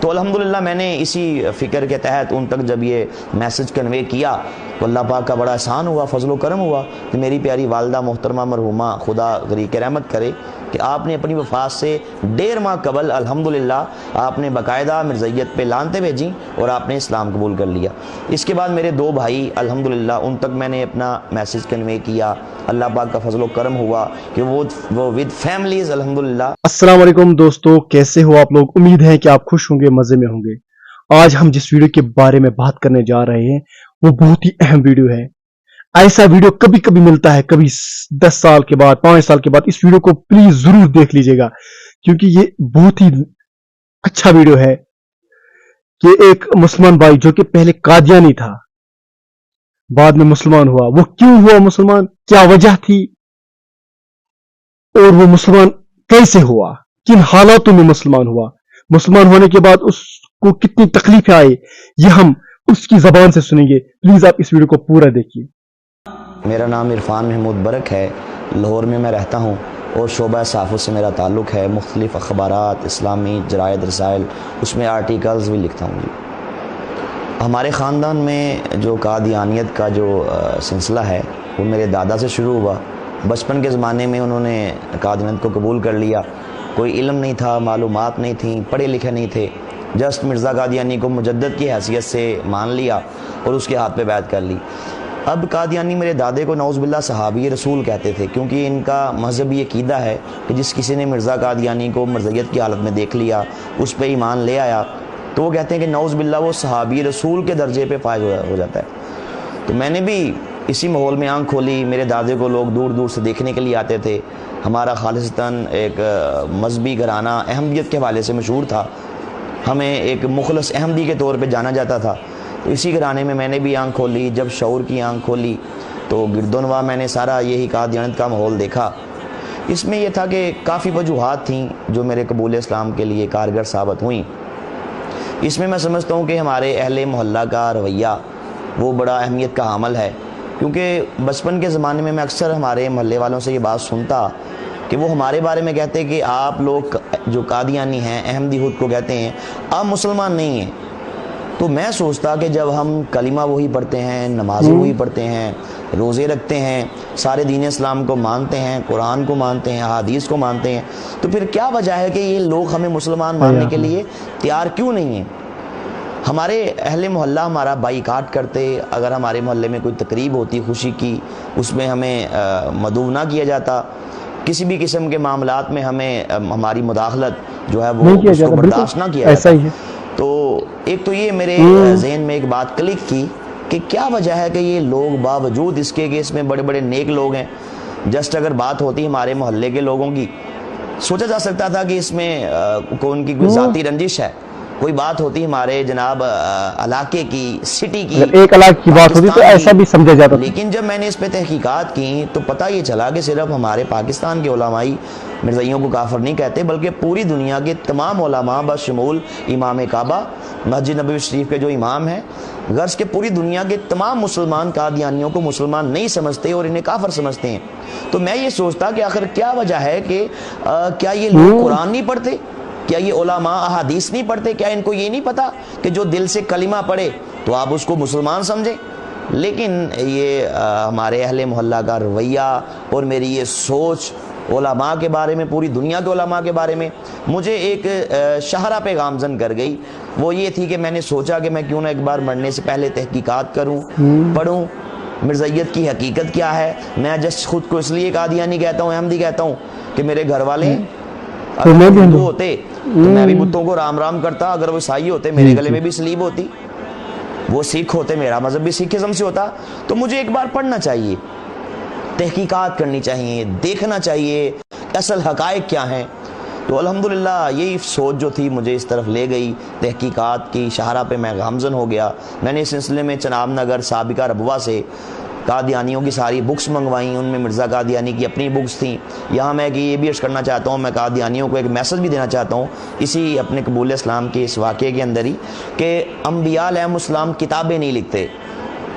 تو الحمدللہ میں نے اسی فکر کے تحت ان تک جب یہ میسج کنوے کیا تو اللہ پاک کا بڑا احسان ہوا، فضل و کرم ہوا کہ میری پیاری والدہ محترمہ مرحومہ خدا غریق رحمت کرے کہ آپ نے اپنی وفات سے 1.5 ماہ قبل الحمدللہ آپ نے باقاعدہ مرزائیت پہ لانتے بھیجیں اور آپ نے اسلام قبول کر لیا۔ اس کے بعد میرے 2 بھائی الحمدللہ ان تک میں نے اپنا میسج کنوے کیا، اللہ پاک کا فضل و کرم ہوا کہ وہ ود فیملیز الحمدللہ۔ السلام علیکم دوستو، کیسے ہو آپ لوگ؟ امید ہے کہ آپ خوش ہوں گے، مزے میں ہوں گے۔ آج ہم جس ویڈیو کے بارے میں بات کرنے جا رہے ہیں وہ بہت ہی اہم ویڈیو ہے۔ ایسا ویڈیو کبھی کبھی ملتا ہے، کبھی 10 سال کے بعد، 5 سال کے بعد۔ اس ویڈیو کو پلیز ضرور دیکھ لیجئے گا کیونکہ یہ بہت ہی اچھا ویڈیو ہے کہ ایک مسلمان بھائی جو کہ پہلے قادیانی تھا بعد میں مسلمان ہوا، وہ کیوں ہوا مسلمان، کیا وجہ تھی، اور وہ مسلمان کیسے ہوا، کن حالاتوں میں مسلمان ہوا، مسلمان ہونے کے بعد اس کو کتنی تکلیفیں آئی، یہ ہم اس کی زبان سے سنیں گے۔ پلیز آپ اس ویڈیو کو پورا دیکھیے۔ میرا نام عرفان محمود برک ہے، لاہور میں رہتا ہوں اور شعبہ صحافت سے میرا تعلق ہے۔ مختلف اخبارات، اسلامی جرائد رسائل، اس میں آرٹیکلز بھی لکھتا ہوں۔ ہمارے خاندان میں جو قادیانیت کا جو سلسلہ ہے وہ میرے دادا سے شروع ہوا۔ بچپن کے زمانے میں انہوں نے قادیانیت کو قبول کر لیا، کوئی علم نہیں تھا، معلومات نہیں تھیں، پڑھے لکھے نہیں تھے، جسٹ مرزا قادیانی کو مجدد کی حیثیت سے مان لیا اور اس کے ہاتھ پہ بیعت کر لی۔ اب قادیانی میرے دادے کو نعوذ باللہ صحابی رسول کہتے تھے، کیونکہ ان کا مذہبی عقیدہ ہے کہ جس کسی نے مرزا قادیانی کو مرزائیت کی حالت میں دیکھ لیا، اس پہ ایمان لے آیا، تو وہ کہتے ہیں کہ نعوذ باللہ وہ صحابی رسول کے درجے پہ فائز ہو جاتا ہے۔ تو میں نے بھی اسی ماحول میں آنکھ کھولی۔ میرے دادے کو لوگ دور دور سے دیکھنے کے لیے آتے تھے۔ ہمارا خالصتاً ایک مذہبی گھرانہ احمدیت کے حوالے سے مشہور تھا، ہمیں ایک مخلص احمدی کے طور پہ جانا جاتا تھا۔ تو اسی گھرانے میں نے بھی آنکھ کھولی۔ جب شعور کی آنکھ کھولی تو گردونواں میں نے سارا یہی قادیانیت کا ماحول دیکھا۔ اس میں یہ تھا کہ کافی وجوہات تھیں جو میرے قبول اسلام کے لیے کارگر ثابت ہوئیں۔ اس میں سمجھتا ہوں کہ ہمارے اہل محلہ کا رویہ وہ بڑا اہمیت کا حامل ہے، کیونکہ بچپن کے زمانے میں اکثر ہمارے محلے والوں سے یہ بات سنتا کہ وہ ہمارے بارے میں کہتے کہ آپ لوگ جو قادیانی ہیں، احمدی خود کو کہتے ہیں، آپ مسلمان نہیں ہیں۔ تو میں سوچتا کہ جب ہم کلمہ وہی پڑھتے ہیں، نمازیں وہی پڑھتے ہیں، روزے رکھتے ہیں، سارے دین اسلام کو مانتے ہیں، قرآن کو مانتے ہیں، احادیث کو مانتے ہیں، تو پھر کیا وجہ ہے کہ یہ لوگ ہمیں مسلمان ماننے کے لیے تیار کیوں نہیں ہیں؟ ہمارے اہل محلہ ہمارا بائیکاٹ کرتے، اگر ہمارے محلے میں کوئی تقریب ہوتی خوشی کی، اس میں ہمیں مدعو نہ کیا جاتا، کسی بھی قسم کے معاملات میں ہمیں ہماری مداخلت جو ہے وہ اس کو برداشت نہ کیا جاتا۔ تو ایک تو یہ میرے ذہن میں ایک بات کلک کی کہ کیا وجہ ہے کہ یہ لوگ باوجود اس کے کہ اس میں بڑے بڑے نیک لوگ ہیں، جسٹ اگر بات ہوتی ہمارے محلے کے لوگوں کی، سوچا جا سکتا تھا کہ اس میں ان کی کوئی ذاتی رنجش ہے، کوئی بات ہوتی ہمارے جناب علاقے کی، سٹی کی، ایک علاقے کی بات ہوتی تو ایسا بھی سمجھا جاتا۔ لیکن جب میں نے اس پہ تحقیقات کی تو پتہ یہ چلا کہ صرف ہمارے پاکستان کے علمائی مرزائیوں کو کافر نہیں کہتے، بلکہ پوری دنیا کے تمام علماء بشمول امام کعبہ مسجد نبوی شریف کے جو امام ہیں، غرض کہ پوری دنیا کے تمام مسلمان قادیانیوں کو مسلمان نہیں سمجھتے اور انہیں کافر سمجھتے ہیں۔ تو میں یہ سوچتا کہ آخر کیا وجہ ہے کہ کیا یہ لوگ قرآن نہیں پڑھتے، کیا یہ علماء احادیث نہیں پڑھتے، کیا ان کو یہ نہیں پتا کہ جو دل سے کلمہ پڑھے تو آپ اس کو مسلمان سمجھیں؟ لیکن یہ ہمارے اہل محلہ کا رویہ اور میری یہ سوچ علماء کے بارے میں، پوری دنیا کے علماء کے بارے میں مجھے ایک شاہراہ پہ گامزن کر گئی۔ وہ یہ تھی کہ میں نے سوچا کہ میں کیوں نہ ایک بار مرنے سے پہلے تحقیقات کروں، پڑھوں مرزائیت کی حقیقت کیا ہے۔ میں جسٹ خود کو اس لیے قادیانی کہتا ہوں، احمدی کہتا ہوں کہ میرے گھر والے اگر ہندو ہوتے تو میں بھی بتوں کو رام رام کرتا، اگر وہ عیسائی ہوتے میرے گلے میں بھی سلیب ہوتی، وہ سکھ ہوتے میرا مذہب بھی سکھزم سے ہوتا۔ تو مجھے ایک بار پڑھنا چاہیے، تحقیقات کرنی چاہیے، دیکھنا چاہیے اصل حقائق کیا ہیں۔ تو الحمدللہ یہی سوچ جو تھی مجھے اس طرف لے گئی، تحقیقات کی شاہراہ پہ میں گامزن ہو گیا۔ میں نے اس سلسلے میں چناب نگر سابقہ ربوہ سے قادیانیوں کی ساری بکس منگوائیں، ان میں مرزا قادیانی کی اپنی بکس تھیں۔ یہاں میں کہ یہ بھی عرض کرنا چاہتا ہوں، میں قادیانیوں کو ایک میسج بھی دینا چاہتا ہوں اسی اپنے قبول اسلام کے اس واقعے کے اندر ہی، کہ انبیاء علیہ السلام کتابیں نہیں لکھتے،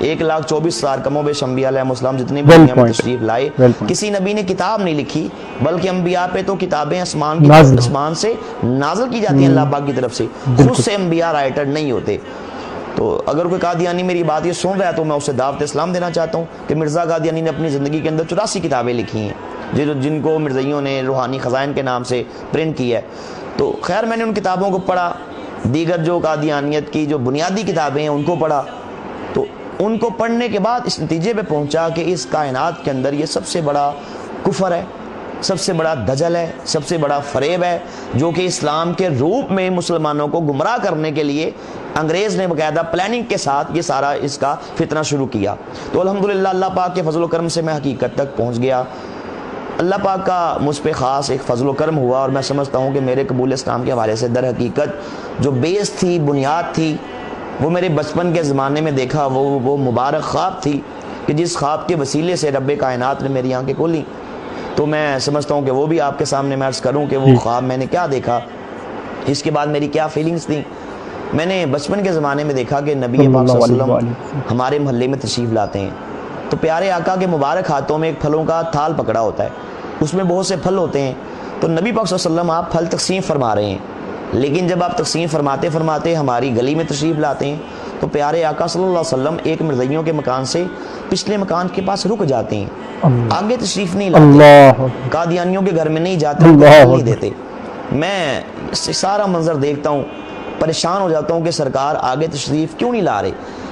1,24,000 کم و بیش انبیاء علیہ السلام جتنے بھی دنیا میں تشریف لائے، کسی نبی نے کتاب نہیں لکھی، بلکہ انبیاء پہ تو کتابیں آسمان سے نازل کی جاتی ہیں اللہ پاک کی طرف سے، خود سے انبیاء رائٹر نہیں ہوتے۔ تو اگر کوئی قادیانی میری بات یہ سن رہا ہے تو میں اسے دعوت اسلام دینا چاہتا ہوں کہ مرزا قادیانی نے اپنی زندگی کے اندر 84 کتابیں لکھی ہیں جن کو مرزائیوں نے روحانی خزائن کے نام سے پرنٹ کیا ہے۔ تو خیر میں نے ان کتابوں کو پڑھا، دیگر جو قادیانیت کی جو بنیادی کتابیں ہیں ان کو پڑھا، تو ان کو پڑھنے کے بعد اس نتیجے پہ پہنچا کہ اس کائنات کے اندر یہ سب سے بڑا کفر ہے، سب سے بڑا دجل ہے، سب سے بڑا فریب ہے، جو کہ اسلام کے روپ میں مسلمانوں کو گمراہ کرنے کے لیے انگریز نے باقاعدہ پلاننگ کے ساتھ یہ سارا اس کا فتنہ شروع کیا۔ تو الحمدللہ اللہ پاک کے فضل و کرم سے میں حقیقت تک پہنچ گیا۔ اللہ پاک کا مجھ پہ خاص ایک فضل و کرم ہوا، اور میں سمجھتا ہوں کہ میرے قبول اسلام کے حوالے سے در حقیقت جو بیس تھی، بنیاد تھی، وہ میرے بچپن کے زمانے میں دیکھا وہ مبارک خواب تھی کہ جس خواب کے وسیلے سے رب کائنات نے میری آنکھیں کھولی۔ تو میں سمجھتا ہوں کہ وہ بھی آپ کے سامنے میں عرض کروں کہ وہ خواب میں نے کیا دیکھا، اس کے بعد میری کیا فیلنگز تھیں۔ میں نے بچپن کے زمانے میں دیکھا کہ نبی پاک صلی اللہ علیہ وسلم ہمارے محلے میں تشریف لاتے ہیں، تو پیارے آقا کے مبارک ہاتھوں میں ایک پھلوں کا تھال پکڑا ہوتا ہے، اس میں بہت سے پھل ہوتے ہیں۔ تو نبی پاک صلی اللہ علیہ وسلم آپ پھل تقسیم فرما رہے ہیں، لیکن جب آپ تقسیم فرماتے فرماتے ہماری گلی میں تشریف لاتے ہیں تو پیارے آقا صلی اللہ علیہ وسلم ایک مرزائیوں کے مکان سے پچھلے مکان کے پاس رک جاتے ہیں، آگے تشریف نہیں لاتے، قادیانیوں کے گھر میں نہیں جاتے، نہیں دیتے۔ میں سارا منظر دیکھتا ہوں، پریشان ہو جاتا ہوں کہ سرکار آگے تشریف کیوں نہیں لا رہے،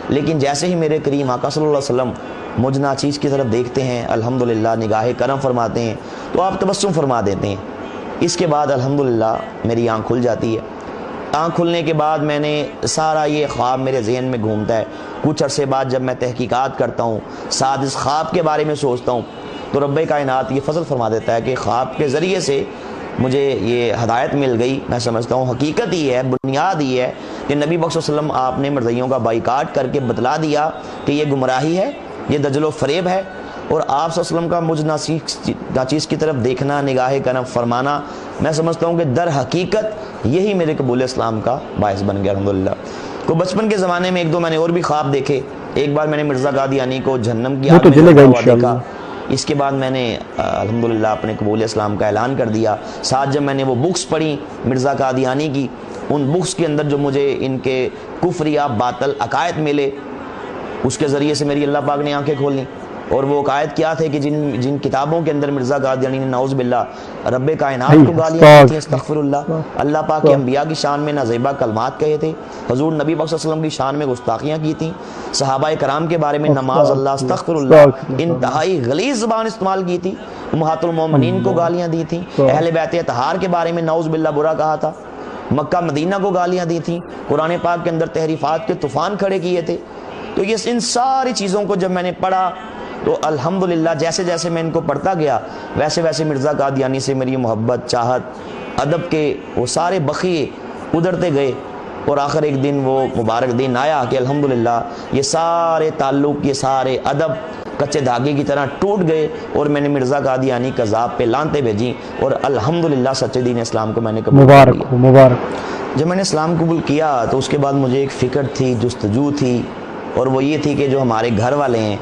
لیکن جیسے ہی میرے کریم آقا صلی اللہ علیہ وسلم مجھ ناچیز کی طرف دیکھتے ہیں، الحمدللہ نگاہ کرم فرماتے ہیں تو آپ تبسم فرما دیتے ہیں۔ اس کے بعد الحمدللہ میری آنکھ کھل جاتی ہے۔ آنکھ کھلنے کے بعد میں نے سارا یہ خواب میرے ذہن میں گھومتا ہے۔ کچھ عرصے بعد جب میں تحقیقات کرتا ہوں، ساتھ اس خواب کے بارے میں سوچتا ہوں، تو رب کائنات یہ فضل فرما دیتا ہے کہ خواب کے ذریعے سے مجھے یہ ہدایت مل گئی۔ میں سمجھتا ہوں حقیقت ہی ہے، بنیاد ہی ہے کہ نبی صلی اللہ علیہ وسلم آپ نے مرزائیوں کا بائیکاٹ کر کے بتلا دیا کہ یہ گمراہی ہے، یہ دجل و فریب ہے، اور آپ صلی اللہ علیہ وسلم کا مجھ ناچیز کی طرف دیکھنا، نگاہ کرم فرمانا، میں سمجھتا ہوں کہ در حقیقت یہی میرے قبول اسلام کا باعث بن گیا الحمدللہ۔ کو بچپن کے زمانے میں ایک دو میں نے اور بھی خواب دیکھے۔ ایک بار میں نے مرزا قادیانی کو جہنم کی آگ میں جلتا ہوا دیکھا۔ اس کے بعد میں نے الحمدللہ اپنے قبول اسلام کا اعلان کر دیا۔ ساتھ جب میں نے وہ بکس پڑھی مرزا قادیانی کی، ان بکس کے اندر جو مجھے ان کے کفر یا باطل عقائد ملے، اس کے ذریعے سے میری اللہ پاک نے آنکھیں کھولیں۔ اور وہ عقائد کیا تھے کہ جن کتابوں کے اندر مرزا قادیانی نے نعوذ باللہ رب کائنات کو گالیاں دی تھیں، استغفر اللہ، اللہ پاک کے انبیاء کی شان میں نازیبہ کلمات کہے تھے، حضور نبی پاک صلی اللہ علیہ وسلم کی شان میں گستاخیاں کی تھیں، صحابہ کرام کے بارے میں نماز اللہ، استغفر اللہ، انتہائی غلیظ زبان استعمال کی تھی، امہات المومنین کو گالیاں دی تھیں، اہل بیت اطہار کے بارے میں نعوذ باللہ برا کہا تھا، مکہ مدینہ کو گالیاں دی تھیں، قرآن پاک کے اندر تحریفات کے طوفان کھڑے کیے تھے۔ تو یہ ان ساری چیزوں کو جب میں نے پڑھا تو الحمدللہ جیسے جیسے میں ان کو پڑھتا گیا ویسے ویسے مرزا قادیانی سے میری محبت، چاہت، ادب کے وہ سارے بخیے ادھرتے گئے، اور آخر ایک دن وہ مبارک دن آیا کہ الحمدللہ یہ سارے تعلق، یہ سارے ادب کچے دھاگے کی طرح ٹوٹ گئے، اور میں نے مرزا قادیانی کذاب پہ لانتیں بھیجیں، اور الحمدللہ سچے دین اسلام کو میں نے قبول کیا۔ مبارک ہو، مبارک۔ جب میں نے اسلام قبول کیا تو اس کے بعد مجھے ایک فکر تھی، جستجو تھی، اور وہ یہ تھی کہ جو ہمارے گھر والے ہیں،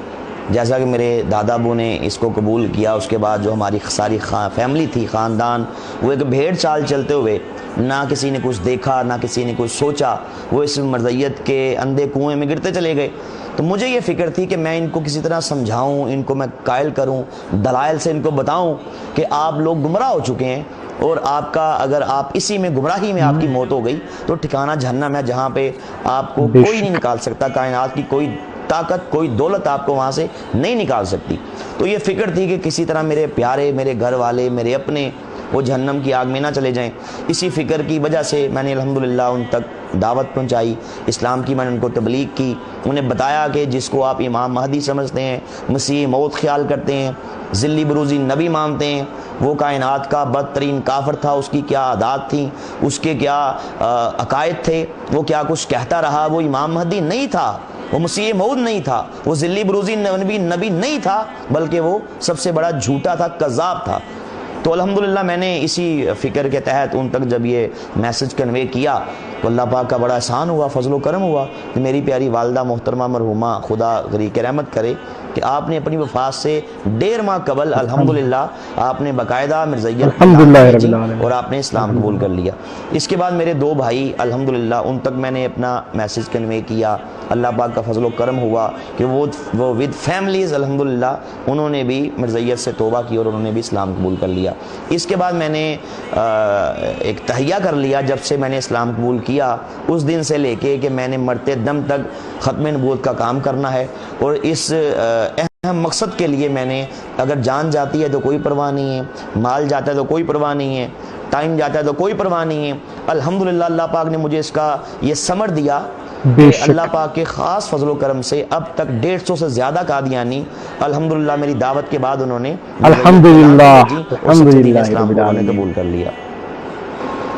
جیسا کہ میرے دادا ابو نے اس کو قبول کیا، اس کے بعد جو ہماری ساری فیملی تھی، خاندان، وہ ایک بھیڑ چال چلتے ہوئے، نہ کسی نے کچھ دیکھا، نہ کسی نے کچھ سوچا، وہ اس مرزائیت کے اندھے کنویں میں گرتے چلے گئے۔ تو مجھے یہ فکر تھی کہ میں ان کو کسی طرح سمجھاؤں، ان کو میں قائل کروں، دلائل سے ان کو بتاؤں کہ آپ لوگ گمراہ ہو چکے ہیں، اور آپ کا اگر آپ اسی میں گمراہی میں آپ کی موت ہو گئی تو ٹھکانہ جہنم ہے، جہاں پہ آپ کو کوئی نہیں نکال سکتا، کائنات کی کوئی طاقت، کوئی دولت آپ کو وہاں سے نہیں نکال سکتی۔ تو یہ فکر تھی کہ کسی طرح میرے پیارے، میرے گھر والے، میرے اپنے وہ جہنم کی آگ میں نہ چلے جائیں۔ اسی فکر کی وجہ سے میں نے الحمدللہ ان تک دعوت پہنچائی، اسلام کی میں نے ان کو تبلیغ کی، انہیں بتایا کہ جس کو آپ امام مہدی سمجھتے ہیں، مسیح موعود خیال کرتے ہیں، ذلی بروزی نبی مانتے ہیں، وہ کائنات کا بدترین کافر تھا، اس کی کیا عادات تھیں، اس کے کیا عقائد تھے، وہ کیا کچھ کہتا رہا، وہ امام مہدی نہیں تھا، وہ مسیح موعود نہیں تھا، وہ ذلی بروزی نبی نہیں تھا، بلکہ وہ سب سے بڑا جھوٹا تھا، کذاب تھا۔ تو الحمدللہ میں نے اسی فکر کے تحت ان تک جب یہ میسج کنوے کیا تو اللہ پاک کا بڑا احسان ہوا، فضل و کرم ہوا کہ میری پیاری والدہ محترمہ مرحومہ خدا غریق رحمت کرے کہ آپ نے اپنی وفات سے 1.5 ماہ قبل الحمدللہ آپ نے باقاعدہ مرزیت الحمدللہ رب العالمین، اور آپ نے اسلام قبول کر لیا۔ اس کے بعد میرے 2 بھائی الحمدللہ ان تک میں نے اپنا میسیج کنوے کیا، اللہ پاک کا فضل و کرم ہوا کہ وہ ود فیملیز الحمدللہ انہوں نے بھی مرزیت سے توبہ کی اور انہوں نے بھی اسلام قبول کر لیا۔ اس کے بعد میں نے ایک تہیہ کر لیا، جب سے میں نے اسلام قبول کیا اس دن سے لے کے کہ میں نے مرتے دم تک ختم نبوت کا کام کرنا ہے، اور اس اہم مقصد کے لیے میں نے، اگر جان جاتی ہے تو کوئی پرواہ نہیں ہے، مال جاتا ہے تو کوئی پرواہ نہیں ہے، ٹائم جاتا ہے تو کوئی پرواہ نہیں ہے، الحمدللہ اللہ پاک نے مجھے اس کا یہ ثمر دیا کہ اللہ پاک کے خاص فضل و کرم سے اب تک 150 سے زیادہ قادیانی الحمدللہ میری دعوت کے بعد انہوں نے الحمدللہ قبول کر لیا۔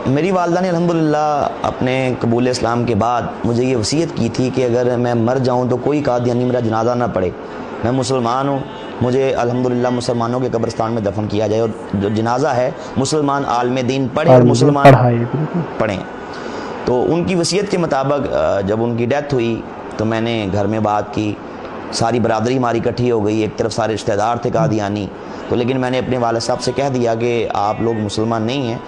میری والدہ نے الحمدللہ اپنے قبول اسلام کے بعد مجھے یہ وصیت کی تھی کہ اگر میں مر جاؤں تو کوئی قادیانی میرا جنازہ نہ پڑھے، میں مسلمان ہوں، مجھے الحمدللہ مسلمانوں کے قبرستان میں دفن کیا جائے، اور جو جنازہ ہے مسلمان عالم دین پڑھے اور مسلمان پڑھیں۔ تو ان کی وصیت کے مطابق جب ان کی ڈیتھ ہوئی تو میں نے گھر میں بات کی، ساری برادری ہماری اکٹھی ہو گئی، ایک طرف سارے رشتہ دار تھے قادیانی، تو لیکن میں نے اپنے والد صاحب سے کہہ دیا کہ آپ لوگ مسلمان نہیں ہیں،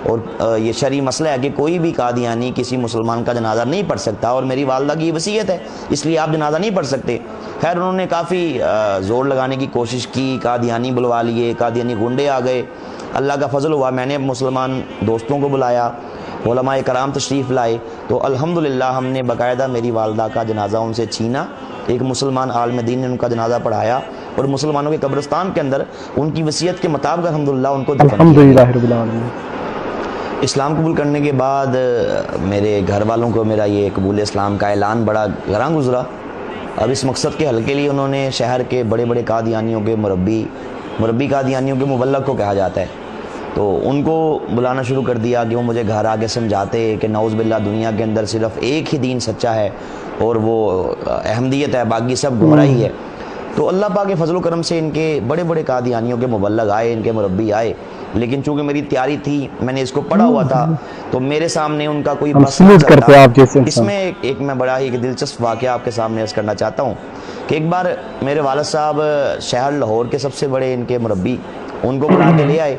اور یہ شرعی مسئلہ ہے کہ کوئی بھی قادیانی کسی مسلمان کا جنازہ نہیں پڑھ سکتا، اور میری والدہ کی یہ وصیت ہے اس لیے آپ جنازہ نہیں پڑھ سکتے۔ خیر انہوں نے کافی زور لگانے کی کوشش کی، قادیانی بلوا لیے، قادیانی گنڈے آ گئے، اللہ کا فضل ہوا میں نے مسلمان دوستوں کو بلایا، علماء کرام تشریف لائے، تو الحمدللہ ہم نے باقاعدہ میری والدہ کا جنازہ ان سے چھینا، ایک مسلمان عالم دین نے ان کا جنازہ پڑھایا، اور مسلمانوں کے قبرستان کے اندر ان کی وصیت کے مطابق الحمدللہ ان کو دفن کیا۔ اسلام قبول کرنے کے بعد میرے گھر والوں کو میرا یہ قبول اسلام کا اعلان بڑا گراں گزرا۔ اب اس مقصد کے حل کے لیے انہوں نے شہر کے بڑے بڑے قادیانیوں کے مربی قادیانیوں کے مبلغ کو کہا جاتا ہے، تو ان کو بلانا شروع کر دیا کہ وہ مجھے گھر آ کے سمجھاتے کہ نعوذ باللہ دنیا کے اندر صرف ایک ہی دین سچا ہے اور وہ احمدیت ہے، باقی سب گمراہی ہے۔ تو اللہ پاک کے فضل و کرم سے ان کے بڑے بڑے قادیانیوں کے مبلغ آئے، ان کے مربی آئے، لیکن چونکہ میری تیاری تھی، میں نے اس کو پڑھا ہوا تھا، تو میرے سامنے ان کا کوئی بس نہیں چلتا۔ اس میں ایک میں بڑا ہی دلچسپ واقعہ آپ کے سامنے عرض کرنا چاہتا ہوں کہ ایک بار میرے والد صاحب شہر لاہور کے سب سے بڑے ان کے مربی ان کو بلا کے لے آئے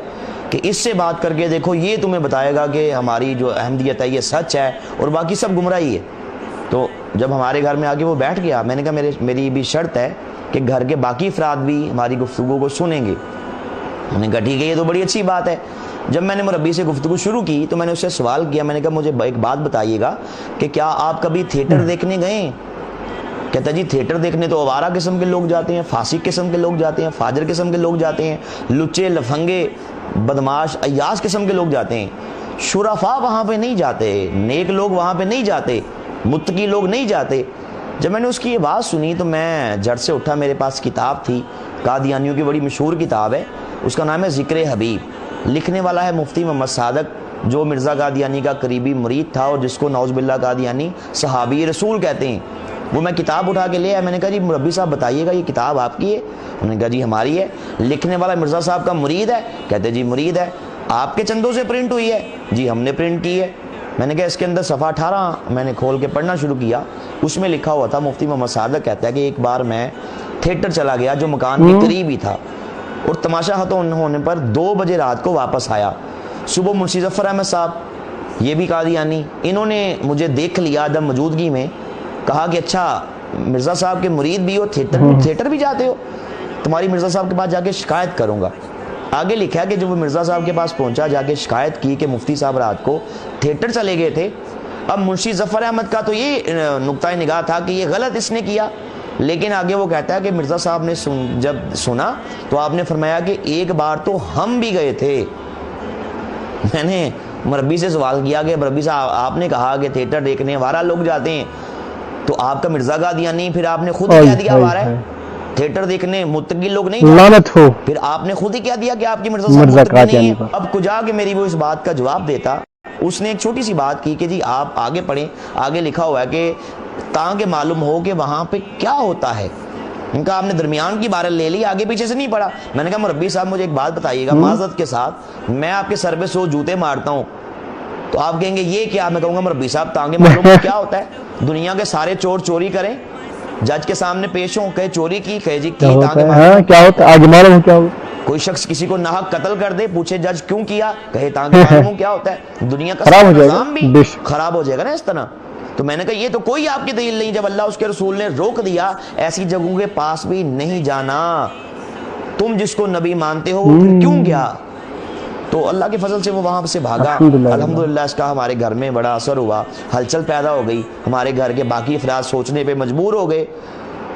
کہ اس سے بات کر کے دیکھو یہ تمہیں بتائے گا کہ ہماری جو احمدیت ہے یہ سچ ہے اور باقی سب گمراہی ہے۔ تو جب ہمارے گھر میں آ کے وہ بیٹھ گیا، میں نے کہا میری بھی شرط ہے کہ گھر کے باقی افراد بھی ہماری گفتگو کو سنیں گے۔ انہوں نے کہا ٹھیک ہے، یہ تو بڑی اچھی بات ہے۔ جب میں نے مربی سے گفتگو شروع کی تو میں نے اس سے سوال کیا، میں نے کہا مجھے ایک بات بتائیے گا کہ کیا آپ کبھی تھیٹر دیکھنے گئے ہیں؟ کہتا جی تھیٹر دیکھنے تو آوارہ قسم کے لوگ جاتے ہیں، فاسق قسم کے لوگ جاتے ہیں، فاجر قسم کے لوگ جاتے ہیں، لچے لفنگے بدماش عیاش قسم کے لوگ جاتے ہیں، شرفاء وہاں پہ نہیں جاتے، نیک لوگ وہاں پہ نہیں جاتے، متقی لوگ نہیں جاتے۔ جب میں نے اس کی یہ بات سنی تو میں جھٹ سے اٹھا، میرے پاس کتاب تھی، قادیانیوں کی بڑی مشہور کتاب ہے، اس کا نام ہے ذکر حبیب، لکھنے والا ہے مفتی محمد صادق جو مرزا قادیانی کا قریبی مرید تھا اور جس کو نعوذ باللہ قادیانی صحابی رسول کہتے ہیں۔ وہ میں کتاب اٹھا کے لے آیا، میں نے کہا جی مربی صاحب بتائیے گا یہ کتاب آپ کی ہے؟ انہوں نے کہا جی ہماری ہے۔ لکھنے والا مرزا صاحب کا مرید ہے؟ کہتے جی مرید ہے۔ آپ کے چندوں سے پرنٹ ہوئی ہے؟ جی ہم نے پرنٹ کی ہے۔ میں نے کہا اس کے اندر صفحہ 18 میں نے کھول کے پڑھنا شروع کیا، اس میں لکھا ہوا تھا، مفتی محمد صادق کہتا ہے کہ ایک بار میں تھیٹر چلا گیا جو مکان کے قریب ہی تھا، اور تماشا ختم ہونے پر 2 بجے رات کو واپس آیا۔ صبح منشی ظفر احمد صاحب یہ بھی قادیانی، انہوں نے مجھے دیکھ لیا عدم موجودگی میں، کہا کہ اچھا مرزا صاحب کے مرید بھی ہو، تھیٹر بھی جاتے ہو، تمہاری مرزا صاحب کے پاس جا کے شکایت کروں گا۔ آگے لکھا کہ جب وہ مرزا صاحب کے پاس پہنچا، جا کے شکایت کی کہ مفتی صاحب رات کو تھیٹر چلے گئے تھے۔ اب منشی ظفر احمد کا تو یہ نقطہ نگاہ تھا کہ یہ غلط اس نے کیا، لیکن آگے وہ کہتا ہے کہ مرزا صاحب نے جب سنا تو آپ نے فرمایا کہ ایک بار تو ہم بھی گئے تھے۔ میں نے مربی سے سوال کیا کہ مربی صاحب آپ نے کہا کہ تھیٹر دیکھنے آوارہ لوگ جاتے ہیں، تو آپ کا مرزا قادیانی پھر آپ نے خود ہی کہہ دیا آوارہ ہے، تھیٹر دیکھنے متقی لوگ نہیں جاتے، لعنت ہو، پھر آپ نے خود ہی کہہ دیا کہ آپ کی مرزا صاحب متقی نہیں ہے۔ اب کجا کہ میری وہ اس بات کا جواب دیتا، اس نے ایک چھوٹی سی بات کی کہ جی آپ آگے پڑھیں، آگے لکھا ہوا ہے کہ تاکہ معلوم ہو کہ وہاں پہ کیا ہوتا ہے۔ ان کا آپ نے درمیان کی بارہ لے لی، آگے پیچھے سے نہیں پڑھا۔ میں نے کہا مربی صاحب مجھے ایک بات بتائیے گا، معذرت کے ساتھ میں آپ کے سر پہ 100 جوتے مارتا ہوں، تو آپ کہیں گے یہ کیا؟ میں کہوں گا مربی صاحب تانگے معلوم ہے کیا ہوتا ہے؟ دنیا کے سارے چور چوری کریں، جج کے سامنے پیش ہوں، کہے چوری کی، کہے جی کی، تانگے معلوم کیا ہوتا ہے؟ آگے معلوم کیا ہوگا؟ کوئی شخص کسی کو ناحق قتل کر دے، پوچھے جج کیوں کیا، کہے تانگے معلوم کیا ہوتا ہے؟ دنیا کا خراب ہو جائے نظام بھی گا، خراب ہو جائے گا نا اس طرح۔ تو میں نے کہا یہ تو کوئی آپ کی دلیل نہیں، جب اللہ اس کے رسول نے روک دیا ایسی جگہوں کے پاس بھی نہیں جانا، تم جس کو نبی مانتے ہو پھر کیوں گیا؟ تو اللہ کے فضل سے وہ وہاں سے بھاگا۔ الحمدللہ اس کا ہمارے گھر میں بڑا اثر ہوا، ہلچل پیدا ہو گئی، ہمارے گھر کے باقی افراد سوچنے پہ مجبور ہو گئے۔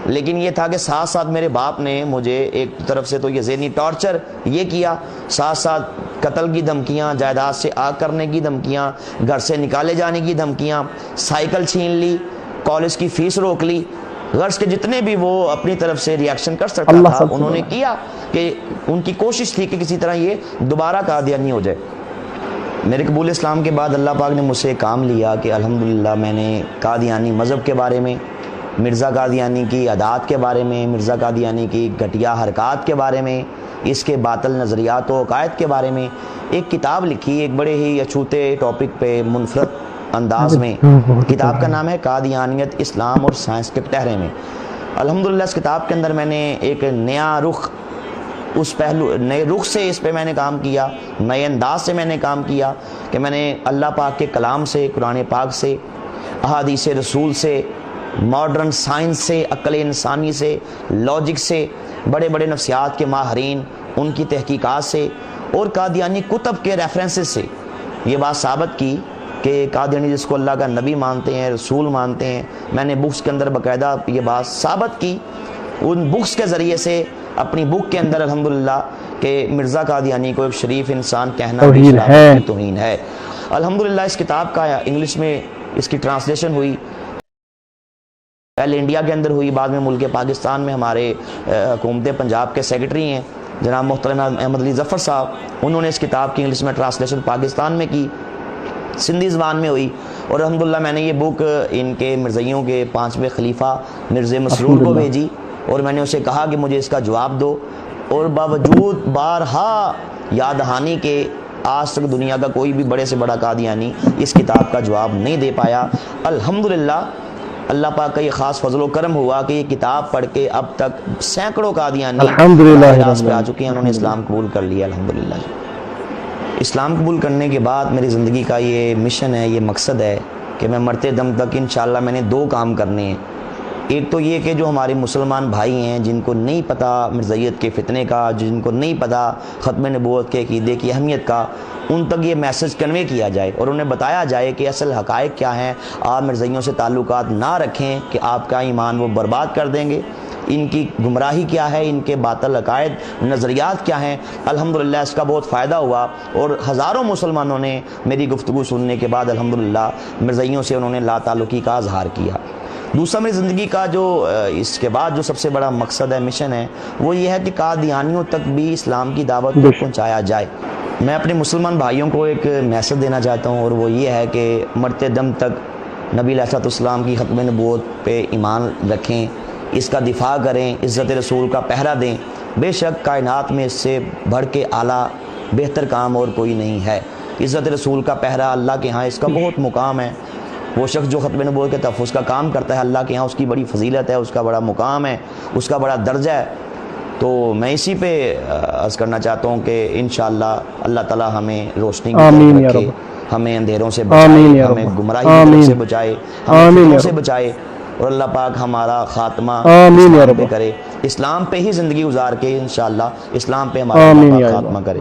لیکن یہ تھا کہ ساتھ ساتھ میرے باپ نے مجھے ایک طرف سے تو یہ ذہنی ٹارچر یہ کیا، ساتھ ساتھ قتل کی دھمکیاں، جائیداد سے آگ کرنے کی دھمکیاں، گھر سے نکالے جانے کی دھمکیاں، سائیکل چھین لی، کالج کی فیس روک لی، غرض کے جتنے بھی وہ اپنی طرف سے ریاکشن کر سکتا تھا انہوں نے کیا، کہ ان کی کوشش تھی کہ کسی طرح یہ دوبارہ قادیانی ہو جائے۔ میرے قبول اسلام کے بعد اللہ پاک نے مجھ سے کام لیا کہ الحمدللہ میں نے قادیانی مذہب کے بارے میں، مرزا قادیانی کی عادات کے بارے میں، مرزا قادیانی کی گھٹیا حرکات کے بارے میں، اس کے باطل نظریات و عقائد کے بارے میں ایک کتاب لکھی، ایک بڑے ہی اچھوتے ٹاپک پہ منفرد انداز میں۔ کتاب کا نام ہے قادیانیت، اسلام اور سائنس کے ٹہرے میں۔ الحمدللہ اس کتاب کے اندر میں نے ایک نیا رخ، اس پہلو نئے رخ سے اس پہ میں نے کام کیا، نئے انداز سے میں نے کام کیا کہ میں نے اللہ پاک کے کلام سے، قرآن پاک سے، احادیث رسول سے، ماڈرن سائنس سے، عقل انسانی سے، لاجک سے، بڑے بڑے نفسیات کے ماہرین ان کی تحقیقات سے اور قادیانی کتب کے ریفرنسز سے یہ بات ثابت کی کہ قادیانی جس کو اللہ کا نبی مانتے ہیں، رسول مانتے ہیں، میں نے بکس کے اندر باقاعدہ یہ بات ثابت کی، ان بکس کے ذریعے سے اپنی بک کے اندر الحمدللہ کہ مرزا قادیانی کو ایک شریف انسان کہنا بھی توہین ہے۔ الحمدللہ اس کتاب کا انگلش میں اس کی ٹرانسلیشن ہوئی، پہلے انڈیا کے اندر ہوئی، بعد میں ملک پاکستان میں ہمارے حکومت پنجاب کے سیکرٹری ہیں جناب محترم احمد علی ظفر صاحب، انہوں نے اس کتاب کی انگلش میں ٹرانسلیشن پاکستان میں کی، سندھی زبان میں ہوئی، اور الحمدللہ میں نے یہ بک ان کے مرزائیوں کے 5ویں خلیفہ مرزا مسرور کو بھیجی اور میں نے اسے کہا کہ مجھے اس کا جواب دو، اور باوجود بارہا یاد دہانی کے آج تک دنیا کا کوئی بھی بڑے سے بڑا قادیانی اس کتاب کا جواب نہیں دے پایا۔ الحمدللہ اللہ پاک کا یہ خاص فضل و کرم ہوا کہ یہ کتاب پڑھ کے اب تک سینکڑوں قادیانی راست پہ آ چکے ہیں، انہوں نے اسلام قبول کر لیا الحمدللہ۔ اسلام قبول کرنے کے بعد میری زندگی کا یہ مشن ہے، یہ مقصد ہے کہ میں مرتے دم تک انشاءاللہ میں نے 2 کام کرنے ہیں۔ ایک تو یہ کہ جو ہمارے مسلمان بھائی ہیں جن کو نہیں پتہ مرزائیت کے فتنے کا، جن کو نہیں پتہ ختم نبوت کے عقیدے کی اہمیت کا، ان تک یہ میسج کنوے کیا جائے اور انہیں بتایا جائے کہ اصل حقائق کیا ہیں، آپ مرزائیوں سے تعلقات نہ رکھیں کہ آپ کا ایمان وہ برباد کر دیں گے، ان کی گمراہی کیا ہے، ان کے باطل عقائد نظریات کیا ہیں۔ الحمدللہ اس کا بہت فائدہ ہوا اور ہزاروں مسلمانوں نے میری گفتگو سننے کے بعد الحمدللہ مرزائیوں سے انہوں نے لا تعلقی کا اظہار کیا۔ دوسرا میری زندگی کا جو اس کے بعد جو سب سے بڑا مقصد ہے، مشن ہے، وہ یہ ہے کہ قادیانیوں تک بھی اسلام کی دعوت کو پہنچایا جائے۔ میں اپنے مسلمان بھائیوں کو ایک میسج دینا چاہتا ہوں اور وہ یہ ہے کہ مرتے دم تک نبی علیہ السلام کی ختم نبوت پہ ایمان رکھیں، اس کا دفاع کریں، عزت رسول کا پہرا دیں۔ بے شک کائنات میں اس سے بڑھ کے اعلیٰ بہتر کام اور کوئی نہیں ہے۔ عزت رسول کا پہرا اللہ کے ہاں اس کا بہت مقام ہے۔ وہ شخص جو ختم نبوت کے تحفظ کا کام کرتا ہے اللہ کے یہاں اس کی بڑی فضیلت ہے، اس کا بڑا مقام ہے، اس کا بڑا درجہ ہے۔ تو میں اسی پہ عرض کرنا چاہتا ہوں کہ انشاءاللہ اللہ تعالی ہمیں روشنی کی طرف رکھے، ہمیں اندھیروں سے بچائے، ہمیں گمراہی کی طرف سے بچائے، ہمیں فتنوں سے بچائے، اور اللہ پاک ہمارا خاتمہ اسلام پہ کرے، اسلام پہ ہی زندگی گزار کے انشاءاللہ اسلام پہ ہمارا خاتمہ کرے۔